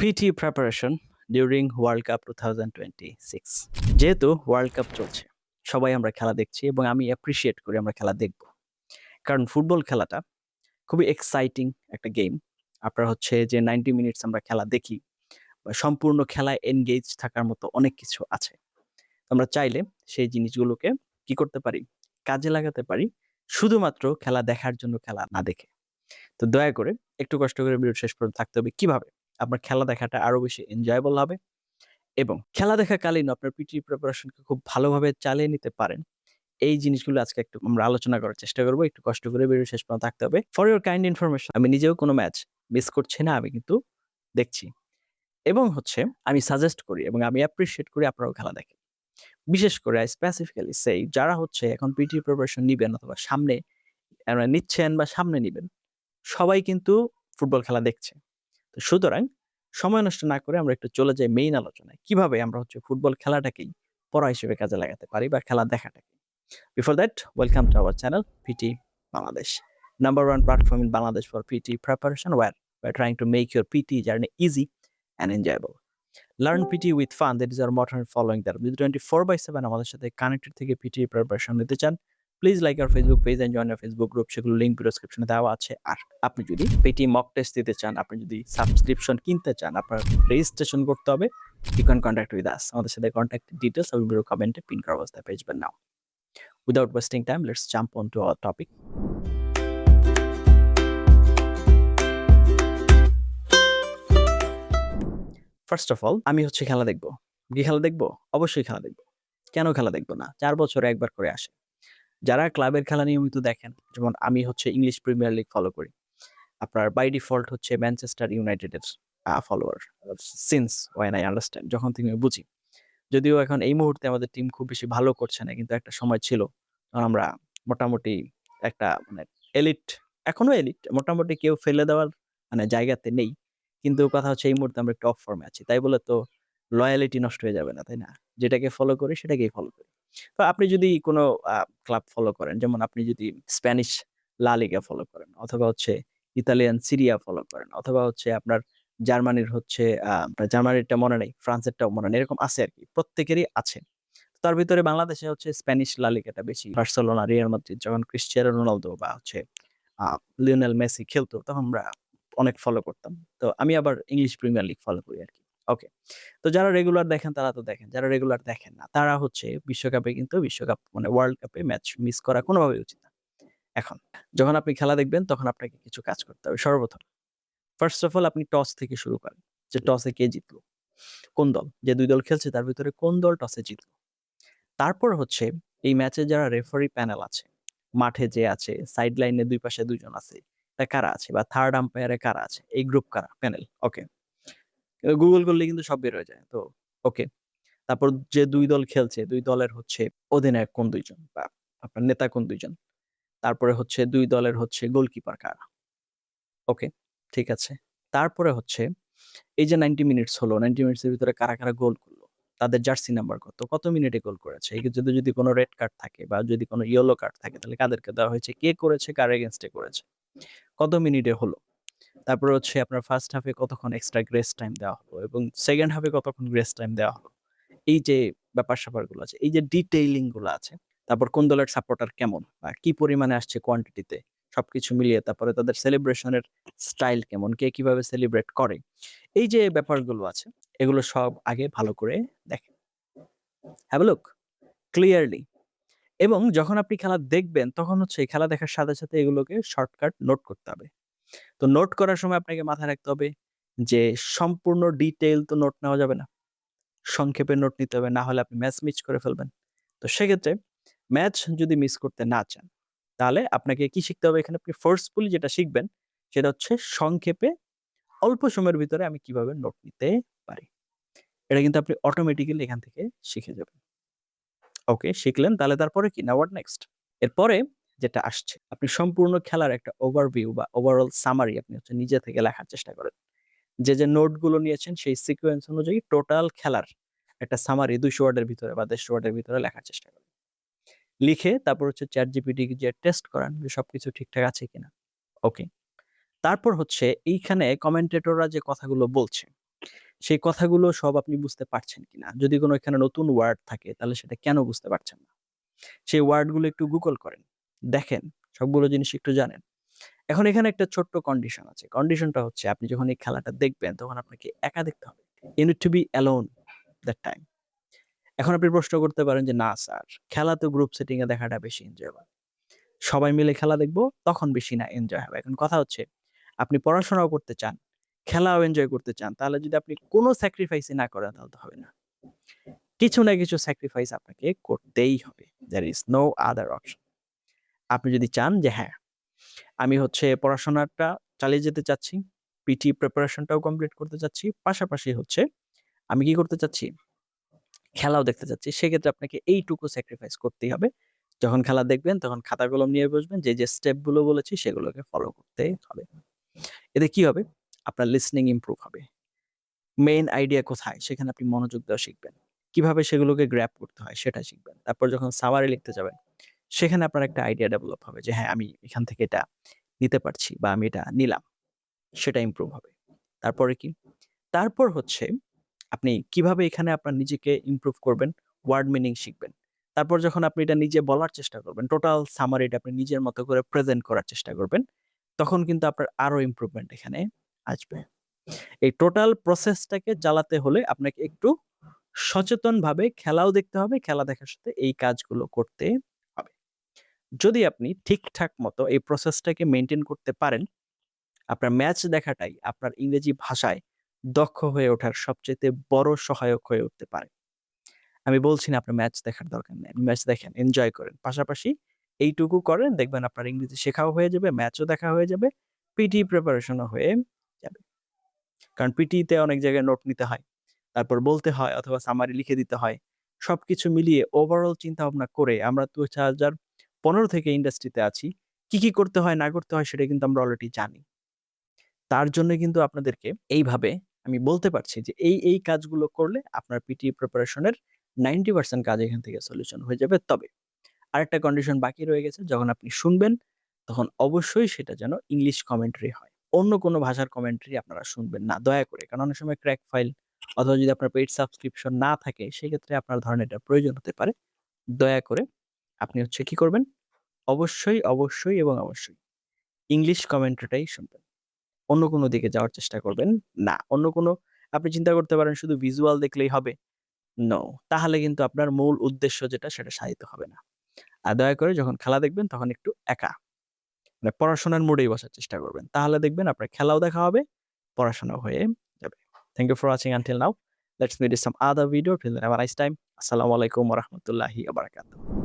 PT preparation during World Cup 2026 যেহেতু world cup চলছে, সবাই আমরা খেলা দেখছি এবং আমি অ্যাপ্রিশিয়েট করি আমরা খেলা দেখব। কারণ ফুটবল খেলাটা খুবই এক্সাইটিং একটা গেম। আপনার হচ্ছে যে 90 মিনিটস আমরা খেলা দেখি বা সম্পূর্ণ খেলায় এনগেজ থাকার মতো অনেক কিছু আছে। আমরা চাইলে সেই জিনিসগুলোকে কি করতে পারি? কাজে লাগাতে পারি শুধুমাত্র খেলা দেখার জন্য খেলা না দেখে। তো দয়া করে একটু কষ্ট করে ভিডিও শেষ পর্যন্ত থাকতে হবে। কিভাবে আপনার খেলা দেখাটা আরো বেশি এনজয়েবল হবে এবং খেলা দেখাকালীন আপনার পিটি প্রিপারেশনকে খুব ভালোভাবে চালিয়ে নিতে পারেন। এই জিনিসগুলো আজকে একটু আমরা আলোচনা করার চেষ্টা করব। একটু কষ্ট করে ভিডিও শেষ পর্যন্ত থাকতে হবে। ফর ইওর কাইন্ড ইনফরমেশন, আমি নিজেও কোনো ম্যাচ মিস করছি না। আমি কিন্তু দেখছি এবং হচ্ছে আমি সাজেস্ট করি এবং আমি অ্যাপ্রিশিয়েট করি আপনারাও খেলা দেখেন। বিশেষ করে I স্পেসিফিক্যালি সেই যারা হচ্ছে এখন পিটি প্রিপারেশন নিবেন অথবা সামনে নিচ্ছেন বা সামনে নিবেন, সবাই কিন্তু ফুটবল খেলা দেখছে। তো সুতরাং সময় নষ্ট না করে আমরা একটু চলে যাই মেইন আলোচনায়। কিভাবে আমরা হচ্ছে ফুটবল খেলাটাকেই পড়া হিসেবে কাজে লাগাতে পারি বা খেলা দেখাটাকে। Before that, welcome to our channel PT Bangladesh. Number one platform in Bangladesh for PT preparation where we're trying to make your PT journey easy and enjoyable. Learn PT with fun, that is our motto and following that. যদি 24/7 আমাদের সাথে connected থেকে PT preparation নিতে চান, please like our Facebook page and join our Facebook group, সেগুলো link video ডেসক্রিপশনে দেওয়া আছে। আর আপনি যদি পিটি মক টেস্ট দিতে চান, আপনি যদি সাবস্ক্রিপশন কিনতে চান, আপনার রেজিস্ট্রেশন করতে হবে। You can contact with us. আমাদের সাথে কন্ট্যাক্ট ডিটেইলস আমি ভিডিও কমেন্টে পিন করা অবস্থায় পেয়ে যাবেন now. Without wasting time, let's jump on to our topic. First of all, আমি হচ্ছে খেলা দেখব। কি খেলা দেখব? অবশ্যই খেলা দেখব। কেন খেলা দেখব না? ৪ বছরে একবার করে আসে। যারা ক্লাবের খেলা নিয়মিত দেখেন, যেমন আমি হচ্ছে ইংলিশ প্রিমিয়ার লিগ ফলো করি। আপনার বাই ডিফল্ট হচ্ছে ম্যানচেস্টার ইউনাইটেডের follower since when I understand, যখন থেকে আমি বুঝি। যদিও এখন এই মুহূর্তে আমাদের টিম খুব বেশি ভালো করছে না, কিন্তু একটা সময় ছিল যখন আমরা মোটামুটি একটা এলিট, এখনো এলিট, মোটামুটি কেউ ফেলে দেওয়ার জায়গাতে নেই। কিন্তু কথা হচ্ছে এই মুহূর্তে আমরা টপ ফর্মে আছি। তাই বলে তো লয়ালিটি নষ্ট হয়ে যাবে না, তাই না? যেটাকে ফলো করি সেটাকেই ফলো করি। তো আপনি যদি কোনো ক্লাব ফলো করেন, যেমন আপনি যদি স্প্যানিশ লা লিগা ফলো করেন অথবা হচ্ছে ইতালিয়ান সিরিয়া ফলো করেন অথবা হচ্ছে আপনার জার্মানির হচ্ছে জার্মানিরটা মনে নেই, ফ্রান্সেরটাও মনে নেই। এরকম আছে আরকি। প্রত্যেকেরই আছে। তার ভিতরে বাংলাদেশে হচ্ছে স্প্যানিশ লা লিগাটা বেশি। বার্সেলোনা, রিয়াল মাদ্রিদ যখন ক্রিস্টিয়ানো রোনালদো বা হচ্ছে আ লিওনেল মেসি খেলতো তখন আমরা অনেক ফলো করতাম। তো আমি আবার ইংলিশ প্রিমিয়ার লিগ ফলো করি আরকি। ওকে। তো যারা রেগুলার দেখেন তারা তো দেখেন। যারা রেগুলার দেখেন না তারা হচ্ছে বিশ্বকাপে কিন্তু বিশ্বকাপ ওয়ার্ল্ড কাপে ম্যাচ মিস করা কোনোভাবেই উচিত না। এখন যখন আপনি খেলা দেখবেন তখন আপনাকে কিছু কাজ করতে হবে। সর্বপ্রথম ফার্স্ট অফ অল আপনি টস থেকে শুরু করেন। যে টসে কে জিতলো? কোন দল? যে ২ দল খেলছে তার ভিতরে কোন দল টসে জিতলো? তারপর হচ্ছে এই ম্যাচে যারা রেফারি প্যানেল আছে, মাঠে যে আছে, সাইড লাইনে ২ পাশে ২ জন আছে। এটা কারা আছে? বা থার্ড আম্পায়ারে কারা আছে? এই গ্রুপ কারা? প্যানেল। ওকে। গুগল করলেই কিন্তু সব বের হয়ে যায়। তো ওকে। তারপর যে ২ দল খেলছে, ২ দলের হচ্ছে অধিনায়ক কোন ২ জন বা আপনার নেতা কোন ২ জন। তারপরে হচ্ছে ২ দলের হচ্ছে গোলকিপার কারা। ওকে, ঠিক আছে। তারপরে হচ্ছে এই যে 90 মিনিটস হলো, 90 মিনিটস এর ভিতরে কারা, কারা গোল করলো? তাদের জার্সি নাম্বার কত? কত মিনিটে গোল করেছে? এক্ষেত্রে যদি কোনো রেড কার্ড থাকে বা যদি কোনো ইয়েলো কার্ড থাকে তাহলে কাদেরকে দেওয়া হয়েছে? কে করেছে? কার এগেইনস্ট এ করেছে? কত মিনিটে হলো? তারপরে হচ্ছে আপনার ফার্স্ট হাফে কতক্ষণ এক্সট্রা গ্রেস টাইম দেওয়া হলো এবং সেকেন্ড হাফে কতক্ষণ গ্রেস টাইম দেওয়া হলো? এই যে ব্যাপার-স্যাপারগুলো আছে, এই যে ডিটেইলিং গুলো আছে, তারপর কোন দলের সাপোর্টার কেমন বা কি পরিমাণে আসছে কোয়ান্টিটিতে, সবকিছু মিলিয়ে তারপরে তাদের সেলিব্রেশন এর স্টাইল কেমন, কে কিভাবে সেলিব্রেট করে। এই যে ব্যাপারগুলো আছে, এগুলো সব আগে ভালো করে দেখেন। Have a look clearly. এবং যখন আপনি খেলা দেখবেন তখন হচ্ছে এই খেলা দেখার সাথে, সাথে এগুলোকে শর্টকাট নোট করতে হবে। তো নোট করার সময় আপনাকে মাথায় রাখতে হবে যে সম্পূর্ণ ডিটেইল তো নোট নেওয়া যাবে না। সংক্ষেপে নোট নিতে হবে, না হলে আপনি ম্যাচ মিস করে ফেলবেন। তো সেক্ষেত্রে ম্যাচ যদি মিস করতে না চান, তাহলে আপনাকে কি শিখতে হবে? এখানে আপনি ফোর্সফুলি যেটা শিখবেন সেটা হচ্ছে সংক্ষেপে অল্প সময়ের ভিতরে আমি কিভাবে নোট নিতে পারি। এটা কিন্তু আপনি অটোমেটিক্যালি এখান থেকে শিখে যাবেন। ওকে, শিখলেন তাহলে তারপরে কি? Now what next? এরপরে যেটা আসছে, আপনি সম্পূর্ণ খেলার একটা ওভারভিউ বা ওভারঅল সামারি আপনি হচ্ছে নিজে থেকে লেখার চেষ্টা করেন। যে নোটগুলো নিয়েছেন সেই সিকোয়েন্স অনুযায়ী টোটাল খেলার একটা সামারি ২০০ ওয়ার্ডের ভিতরে বা ১৫০ ওয়ার্ডের ভিতরে লেখার চেষ্টা করেন। লিখে তারপর হচ্ছে ChatGPT কে যেয়ে টেস্ট করান যে সবকিছু ঠিকঠাক আছে কিনা। ওকে। তারপর হচ্ছে এইখানে কমেন্টেটররা যে কথাগুলো বলছে, সেই কথাগুলো সব আপনি বুঝতে পারছেন কিনা? যদি কোনো এখানে নতুন ওয়ার্ড থাকে তাহলে সেটা কেন বুঝতে পারছেন না? সেই ওয়ার্ডগুলো একটু গুগল করেন। দেখেন, সবগুলো জিনিস একটু জানেন। এখন এখানে একটা ছোট্ট কন্ডিশন আছে। কন্ডিশনটা হচ্ছে আপনি যখন এই খেলাটা দেখবেন তখন আপনাকে একা দেখতে হবে। You need to be alone that time. এখন আপনি প্রশ্ন করতে পারেন যে, "না স্যার, খেলা তো গ্রুপ সেটিং এ দেখাটা বেশি এনজয়েবল। সবাই মিলে খেলা দেখব, তখন বেশি না এনজয় হবে।" এখন কথা হচ্ছে, আপনি পড়াশোনাও করতে চান, খেলাও এনজয় করতে চান। তাহলে যদি আপনি কোনো স্যাক্রিফাইসই না করেন তাহলে তো হবে না। কিছু না কিছু স্যাক্রিফাইস আপনাকে করতেই হবে। There is no other option. আপনি যদি চান যে হ্যাঁ, আমি হচ্ছে পড়াশোনাটা চালিয়ে যেতে চাচ্ছি, পিটি প্রিপারেশনটাও কমপ্লিট করতে চাচ্ছি। পাশাপাশি হচ্ছে আমি কি করতে চাচ্ছি? খেলাও দেখতে চাচ্ছি। সেক্ষেত্রে আপনাকে এইটুকু স্যাক্রিফাইস করতেই হবে। যখন খেলা দেখবেন তখন খাতা কলম নিয়ে বসবেন। যে স্টেপ গুলো বলেছি সেগুলোকে ফলো করতে হবে। এতে কি হবে? আপনার লিসনিং ইমপ্রুভ হবে। মেইন আইডিয়া কোথায়? সেখানে আপনি মনোযোগ দেওয়া শিখবেন। কিভাবে সেগুলোকে গ্র্যাব করতে হয় সেটা শিখবেন। তারপর যখন সামারি লিখতে যাবেন, সেখানে আপনার একটা আইডিয়া ডেভেলপ হবে যে হ্যাঁ, আমি এখান থেকে এটা নিতে পারছি বা আমি এটা নিলাম। সেটা ইমপ্রুভ হবে। তারপরে কি? তারপর হচ্ছে আপনি কিভাবে এখানে আপনার নিজেকে ইমপ্রুভ করবেন, ওয়ার্ড মিনিং শিখবেন। তারপর যখন আপনি এটা নিজে বলার চেষ্টা করবেন, টোটাল সামারিটা আপনি নিজের মতো করে প্রেজেন্ট করার চেষ্টা করবেন। তখন কিন্তু আপনার আরো ইমপ্রুভমেন্ট এখানে আসবে। এই টোটাল প্রসেসটাকে চালাতে হলে আপনাকে একটু সচেতনভাবে খেলাও দেখতে হবে, খেলা দেখার সাথে এই কাজগুলো করতে হবে। যদি আপনি ঠিকঠাক মতো এই প্রসেসটাকে মেইনটেইন করতে পারেন, আপনার ম্যাচ দেখাটাই আপনার ইংরেজি ভাষায় দক্ষ হয়ে ওঠার সবচাইতে বড় সহায়ক হয়ে উঠতে পারে। আমি বলছি না আপনার ম্যাচ দেখার দরকার নেই। ম্যাচ দেখেন, এনজয় করেন। পাশাপাশি এইটুকু করেন দেখবেন আপনার ইংরেজি শেখাও হয়ে যাবে, ম্যাচও দেখা হয়ে যাবে, পিটি প্রিপারেশন ও হয়ে যাবে। কারণ পিটিতে অনেক জায়গায় নোট নিতে হয়। তারপর বলতে হয় অথবা সামারি লিখে দিতে হয়। সবকিছু মিলিয়ে ওভারঅল চিন্তাভাবনা করে আমরা ২০১৫ থেকে ইন্ডাস্ট্রিতে আছি। কি করতে হয় না করতে হয় সেটা কিন্তু আমরা অলরেডি জানি। তার জন্য কিন্তু আপনাদেরকে এইভাবে আমি বলতে পারছি যে এই কাজগুলো করলে আপনার পিটি প্রিপারেশন এর 90% কাজ এখান থেকে সলিউশন হয়ে যাবে। তবে আরেকটা কন্ডিশন বাকি রয়ে গেছে। যখন আপনি শুনবেন তখন অবশ্যই সেটা যেন ইংলিশ কমেন্টারি হয়। অন্য কোনো ভাষার কমেন্টারি আপনারা শুনবেন না দয়া করে। কারণ অনেক সময় ক্র্যাক ফাইল অথবা যদি আপনার পেইড সাবস্ক্রিপশন না থাকে সেক্ষেত্রে আপনার ধরেন এটার প্রয়োজন হতে পারে। দয়া করে আপনি হচ্ছে কি করবেন? অবশ্যই এবং অবশ্যই ইংলিশ কমেন্টারিটাই শুনবেন। অন্য কোনো দিকে যাওয়ার চেষ্টা করবেন না। অন্য কোনো আপনি চিন্তা করতে পারেন শুধু ভিজুয়াল দেখলেই হবে। নো। তাহলে কিন্তু আপনার মূল উদ্দেশ্য যেটা সেটা সাধিত হবে না। আর দয়া করে যখন খেলা দেখবেন তখন একটু একা মানে পড়াশোনার মুডেই বসার চেষ্টা করবেন। তাহলে দেখবেন আপনার খেলাও দেখা হবে, পড়াশোনাও হয়ে যাবে। Thank you for watching until now. Let's meet in some other video. Till then, have a nice time. Assalamu alaikum wa rahmatullahi wa barakatuh.